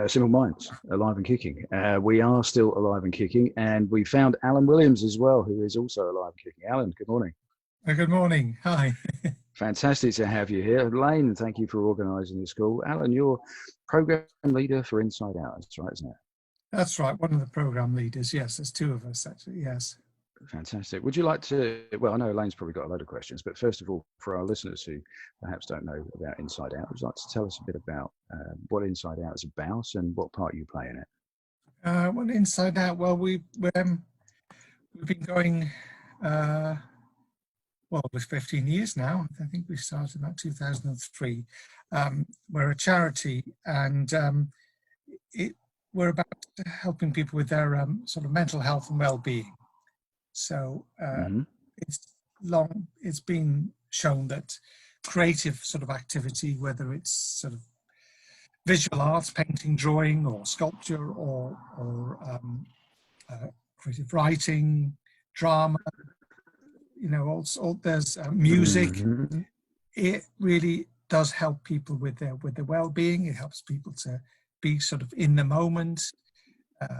Simple Minds, alive and kicking. We are still alive and kicking, and we found Allan Williams as well, who is also alive and kicking. Allan, good morning. Good morning. Hi. Fantastic to have you here. Lane, thank you for organising this call. Allan, you're program leader for Inside Out. That's right, isn't it? That's right. One of the program leaders. Yes, there's two of us actually. Yes. Fantastic. Would you like to, well, I know Elaine's probably got a load of questions, but first of all, for our listeners who perhaps don't know about Inside Out, would you like to tell us a bit about what Inside Out is about and what part you play in it? Well, Inside Out, well, we've been going, well, it was 15 years now. I think we started about 2003. We're a charity, and we're about helping people with their sort of mental health and well-being. So it's been shown that creative sort of activity, whether it's sort of visual arts, painting, drawing, or sculpture, or creative writing, drama, you know, also there's music. It really does help people with their well-being. It helps people to be sort of in the moment.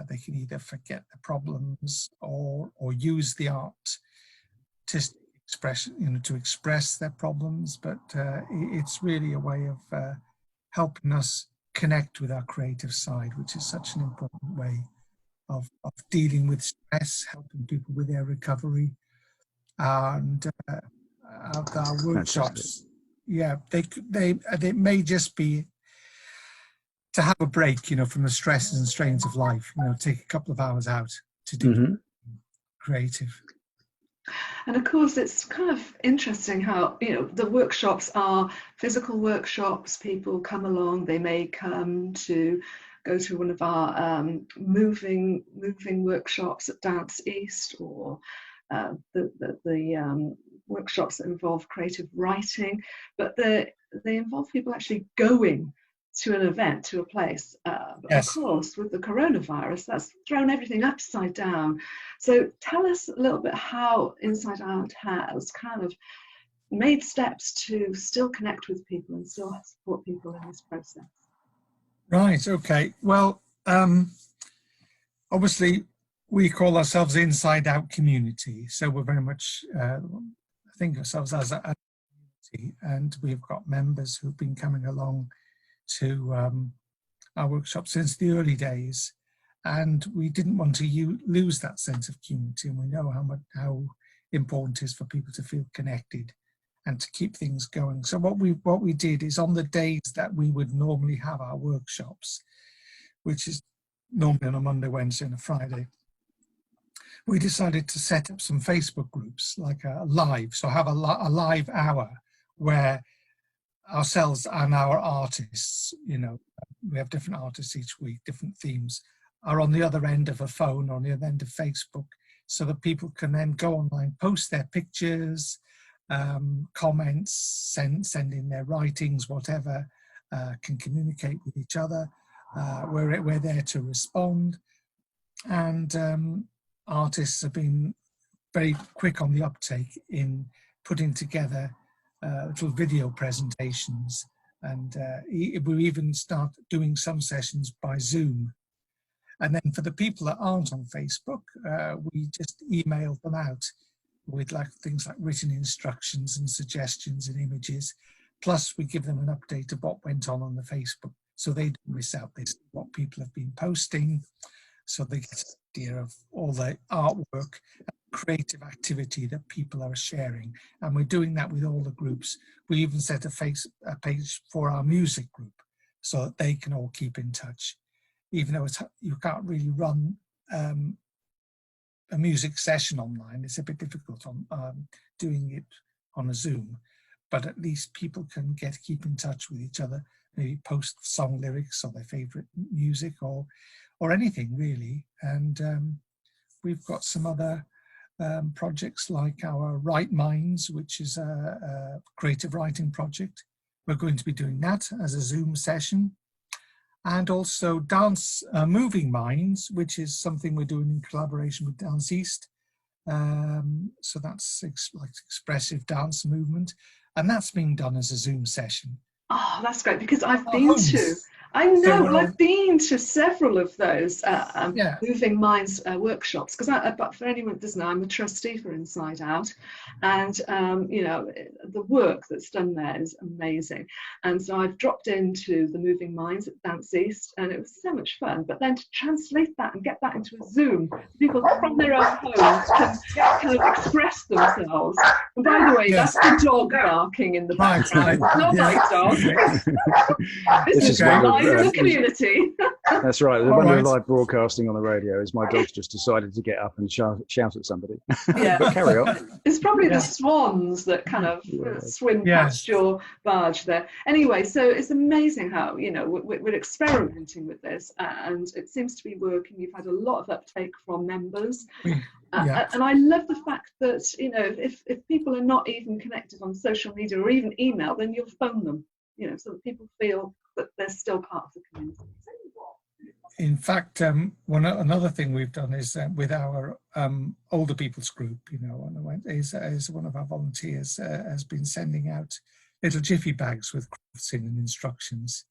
They can either forget the problems or use the art to express, you know, to express their problems. But it's really a way of helping us connect with our creative side, which is such an important way of dealing with stress, helping people with their recovery. And our workshops, yeah, they may just be to have a break, you know, from the stresses and strains of life, you know, take a couple of hours out to do creative. And of course, it's kind of interesting how, you know, the workshops are physical workshops. People come along, they may come to go to one of our moving workshops at Dance East, or the workshops that involve creative writing, but they involve people actually going to an event, to a place. Yes. Of course, with the coronavirus, that's thrown everything upside down. So tell us a little bit how Inside Out has kind of made steps to still connect with people and still support people in this process. Right, okay. Well, obviously, we call ourselves Inside Out Community. So we're very much, think of ourselves as a community, and we've got members who've been coming along to our workshop since the early days, and we didn't want to lose that sense of community, and we know how important it is for people to feel connected and to keep things going. So what we did is, on the days that we would normally have our workshops, which is normally on a Monday, Wednesday and a Friday, we decided to set up some Facebook groups, like a live, so have a live hour where ourselves and our artists, you know, we have different artists each week, different themes, are on the other end of a phone, on the other end of Facebook, so that people can then go online, post their pictures, comments, send in their writings, whatever, can communicate with each other. We're there to respond, and artists have been very quick on the uptake in putting together little video presentations, and we even start doing some sessions by Zoom. And then for the people that aren't on Facebook, we just email them out with things like written instructions and suggestions and images. Plus we give them an update of what went on the Facebook, so they don't miss out what people have been posting, so they get an idea of all the artwork, creative activity that people are sharing. And we're doing that with all the groups. We even set a page for our music group so that they can all keep in touch, even though you can't really run a music session online. It's a bit difficult on doing it on a Zoom, but at least people can keep in touch with each other, maybe post song lyrics or their favorite music or anything really. And we've got some other projects like our Write Minds, which is a creative writing project. We're going to be doing that as a Zoom session. And also Dance Moving Minds, which is something we're doing in collaboration with Dance East. So that's like expressive dance movement. And that's being done as a Zoom session. Oh, that's great, because I've I know. So Well, I've been to several of those yeah. Moving Minds workshops, because but for anyone that doesn't know, I'm a trustee for Inside Out, and you know, the work that's done there is amazing. And so I've dropped into the Moving Minds at Dance East, and it was so much fun. But then to translate that and get that into a Zoom, people from their own homes can kind of express themselves. And by the way, that's the dog barking in the background. Not my dog. This is live in the community. That's right. The wonder of live broadcasting on the radio is my dog's just decided to get up and shout at somebody. Yeah. But carry on. It's probably the swans that kind of swim past your barge there. Anyway, so it's amazing how, you know, we're experimenting with this, and it seems to be working. You've had a lot of uptake from members. And I love the fact that, you know, if people are not even connected on social media or even email, then you'll phone them, you know, so that people feel that they're still part of the community. In fact, another thing we've done is with our older people's group, you know, is one of our volunteers has been sending out little jiffy bags with crafts in and instructions.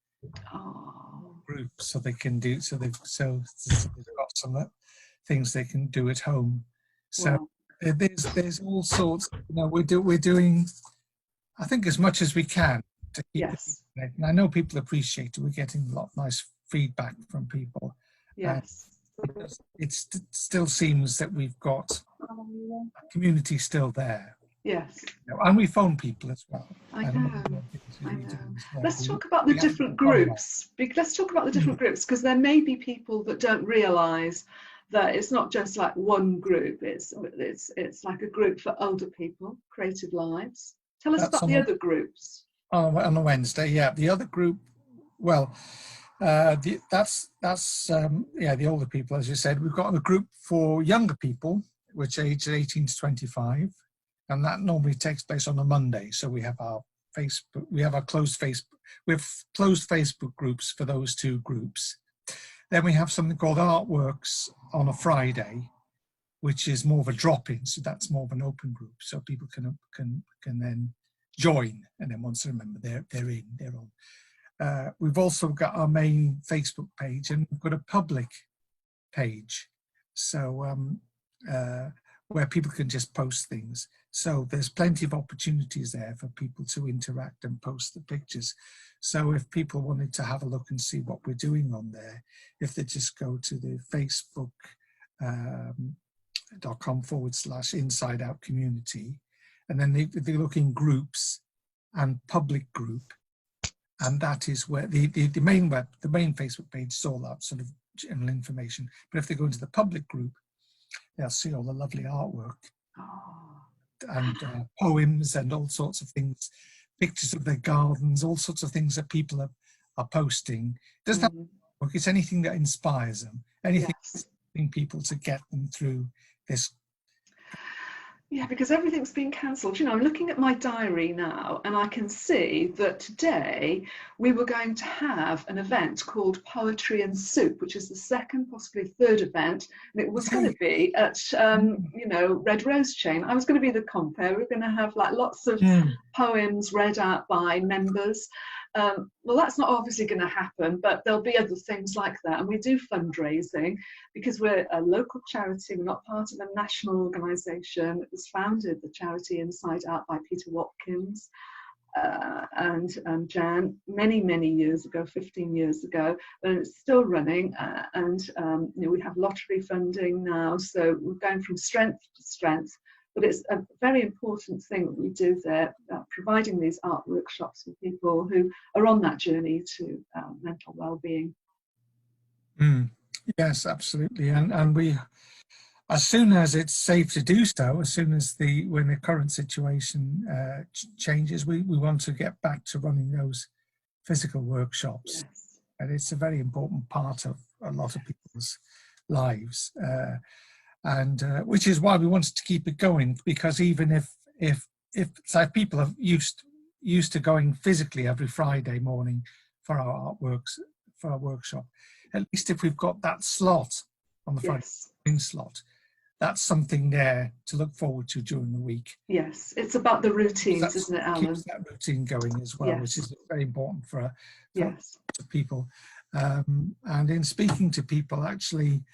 Groups, so they can do, so they've got some things they can do at home. So there's all sorts. You know, we're doing, I think, as much as we can to keep it. And I know people appreciate it. We're getting a lot of nice feedback from people. Yes. It still seems that we've got a community still there. Yes. You know, and we phone people as well. I know. Let's talk about the different groups. Let's talk about the different groups, because there may be people that don't realise that it's not just like one group. It's like a group for older people, Creative Lives. Tell us about the other groups. On a Wednesday, yeah. The other group, well, that's the older people, as you said. We've got a group for younger people, which age 18 to 25, and that normally takes place on a Monday. So we have our Facebook, we have closed Facebook groups for those two groups. Then we have something called Artworks on a Friday, which is more of a drop-in. So that's more of an open group, so people can then join, and then once they remember they're on. We've also got our main Facebook page, and we've got a public page, so where people can just post things. So there's plenty of opportunities there for people to interact and post the pictures. So if people wanted to have a look and see what we're doing on there, if they just go to the facebook.com/Inside Out Community, and then they look in groups and public group, and that is where the main Facebook page is all that sort of general information. But if they go into the public group, they'll see all the lovely artwork and poems and all sorts of things, pictures of their gardens, all sorts of things that people are posting. It doesn't have to work, it's anything that inspires them, anything people to get them through this. Yeah, because everything's been cancelled. You know, I'm looking at my diary now, and I can see that today we were going to have an event called Poetry and Soup, which is the second, possibly third event, and it was going to be at, you know, Red Rose Chain. I was going to be the compere. We're going to have like lots of poems read out by members. Well, that's not obviously going to happen, but there'll be other things like that. And we do fundraising because we're a local charity. We're not part of a national organisation. It was founded, the charity Inside Out, by Peter Watkins and Jan many, many years ago, 15 years ago. And it's still running. And you know, we have lottery funding now. So we're going from strength to strength. But it's a very important thing that we do there, providing these art workshops for people who are on that journey to mental well-being. Yes, absolutely. And we, as soon as it's safe to do so, as soon as when the current situation changes, we want to get back to running those physical workshops. Yes. And it's a very important part of a lot of people's lives. And which is why we wanted to keep it going, because even if people are used to going physically every Friday morning for our artworks, for our workshop, at least if we've got that slot on the Friday slot, that's something there to look forward to during the week. Yes, it's about the routines, isn't it, Alan? Keeps that routine going as well, which is very important for people. And in speaking to people, actually,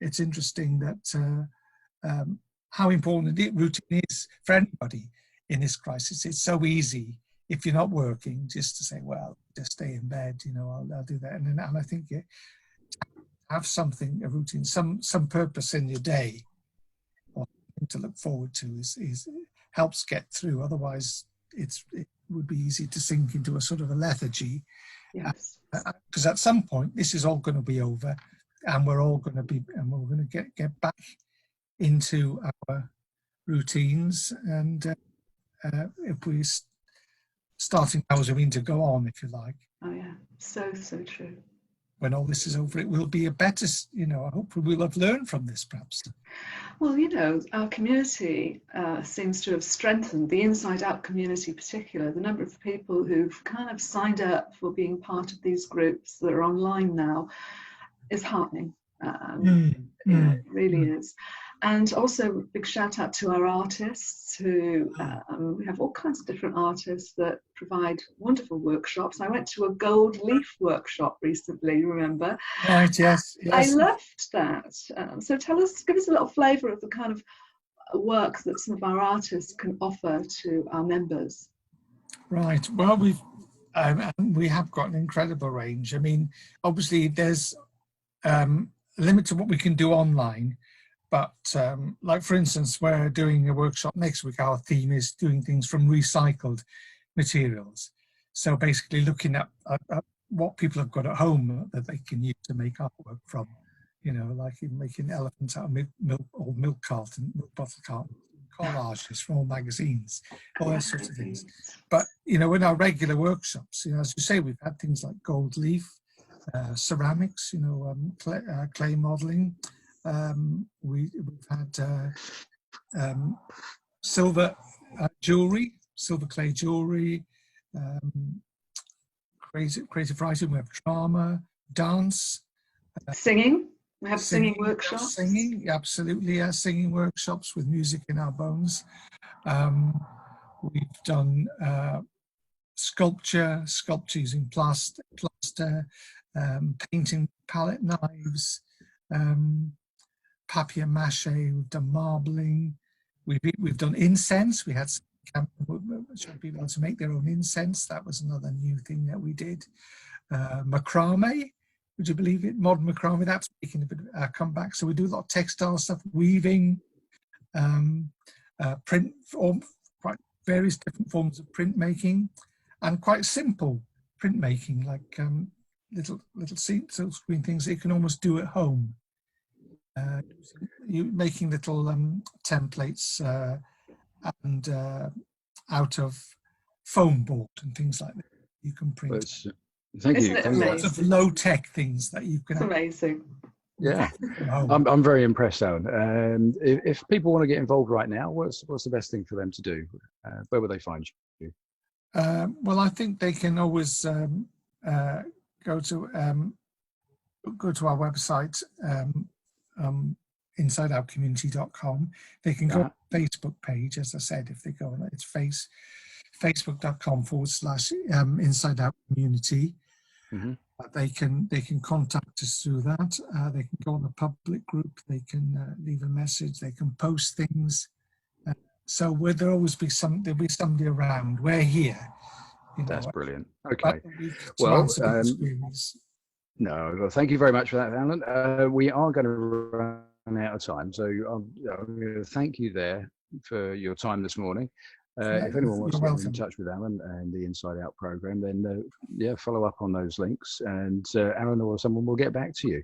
it's interesting that how important routine is for anybody in this crisis. It's so easy if you're not working just to say, well, just stay in bed, you know, I'll do that. And I think you have something, a routine, some purpose in your day, or to look forward to is helps get through. Otherwise, it would be easy to sink into a sort of a lethargy. Yes. Because at some point, this is all going to be over, and we're going to get back into our routines. And if we starting hours, I mean, to go on, if you like. Oh yeah, so true. When all this is over, it will be a better, you know, hopefully we'll have learned from this, perhaps. Well, you know, our community seems to have strengthened, the Inside Out community in particular. The number of people who've kind of signed up for being part of these groups that are online now is heartening. It really is. And also, big shout out to our artists who, we have all kinds of different artists that provide wonderful workshops. I went to a gold leaf workshop recently, remember? Right, yes. I loved that. So give us a little flavour of the kind of work that some of our artists can offer to our members. Right, well, we have got an incredible range. I mean, obviously there's a limit to what we can do online. But like, for instance, we're doing a workshop next week. Our theme is doing things from recycled materials. So basically looking at what people have got at home that they can use to make artwork from, you know, like making elephants out of milk bottle carton, collages from old magazines, all those sorts of things. But, you know, in our regular workshops, you know, as you say, we've had things like gold leaf, ceramics, you know, clay modelling. We've had silver jewelry, silver clay jewelry, creative writing. We have drama, dance, singing. We have singing workshops. Singing, absolutely, yeah, singing workshops with music in our bones. We've done sculpture using plaster, painting, palette knives. Papier-mâché, we've done marbling, we've done incense. We had some showing people how to make their own incense. That was another new thing that we did. Macrame, would you believe it? Modern macrame, that's making a bit of a comeback. So we do a lot of textile stuff, weaving, print, quite various different forms of printmaking, and quite simple printmaking, like little silk screen things that you can almost do at home. You making little templates and out of foam board and things like that. You can print. Thank you. Lots of low-tech things that you can. It's amazing. Yeah, I'm very impressed, Alan. And if people want to get involved right now, what's the best thing for them to do? Where would they find you? Well, I think they can always go to our website. InsideOutCommunity.com. They can go to the Facebook page, as I said, if they go on it's facebook.com/Inside Out Community. They can contact us through that. They can go on the public group. They can leave a message. They can post things. So there'll always be there'll be somebody around. We're here. You know, that's brilliant. Okay. Well, no, well, thank you very much for that, Alan. We are going to run out of time, so I'm going to thank you there for your time this morning. If anyone wants to get in touch with Alan and the Inside Out program, then follow up on those links, and Alan or someone will get back to you.